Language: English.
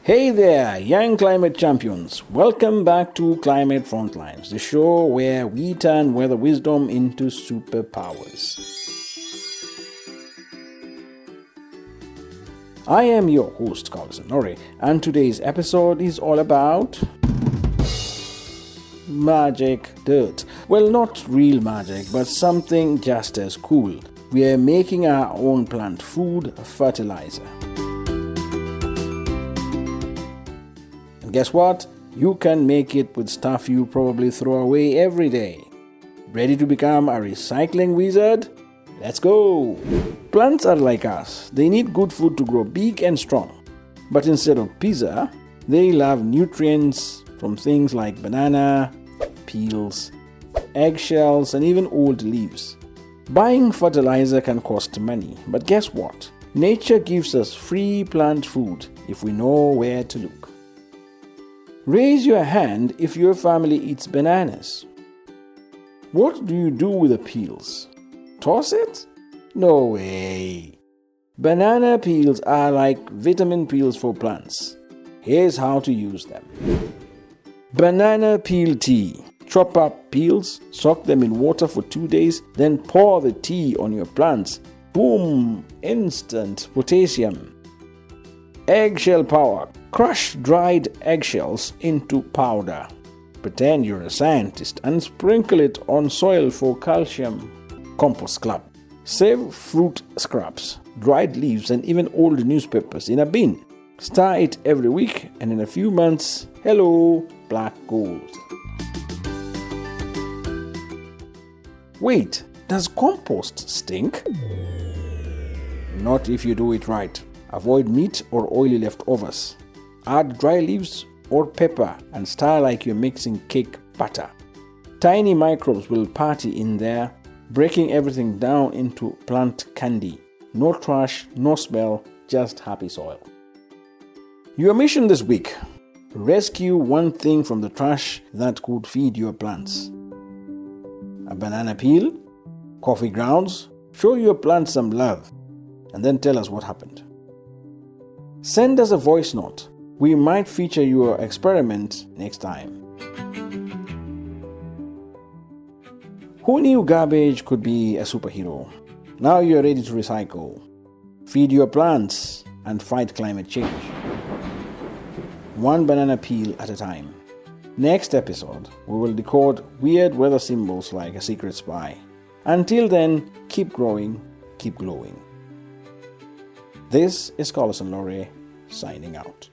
Hey there, young climate champions. Welcome back to Climate Frontlines, the show where we turn weather wisdom into superpowers. I am your host, Carlos Honore, and today's episode is all about magic dirt. Well, not real magic, but something just as cool. We are making our own plant food fertilizer. Guess what? You can make it with stuff you probably throw away every day. Ready to become a recycling wizard? Let's go! Plants are like us. They need good food to grow big and strong. But instead of pizza, they love nutrients from things like banana, peels, eggshells, and even old leaves. Buying fertilizer can cost money, but guess what? Nature gives us free plant food if we know where to look. Raise your hand if your family eats bananas. What do you do with the peels? Toss it? No way! Banana peels are like vitamin peels for plants. Here's how to use them. Banana peel tea. Chop up peels, soak them in water for 2 days, then pour the tea on your plants. Boom! Instant potassium. Eggshell power. Crush dried eggshells into powder. Pretend you're a scientist and sprinkle it on soil for calcium. Compost club. Save fruit scraps, dried leaves, and even old newspapers in a bin. Stir it every week, and in a few months, hello, black gold. Wait, does compost stink? Not if you do it right. Avoid meat or oily leftovers. Add dry leaves or pepper and stir like you're mixing cake batter. Tiny microbes will party in there, breaking everything down into plant candy. No trash, no smell, just happy soil. Your mission this week: rescue one thing from the trash that could feed your plants. A banana peel? Coffee grounds? Show your plants some love and then tell us what happened. Send us a voice note. We might feature your experiment next time. Who knew garbage could be a superhero? Now you're ready to recycle. Feed your plants and fight climate change. One banana peel at a time. Next episode, we will decode weird weather symbols like a secret spy. Until then, keep growing, keep glowing. This is Carlos Honore signing out.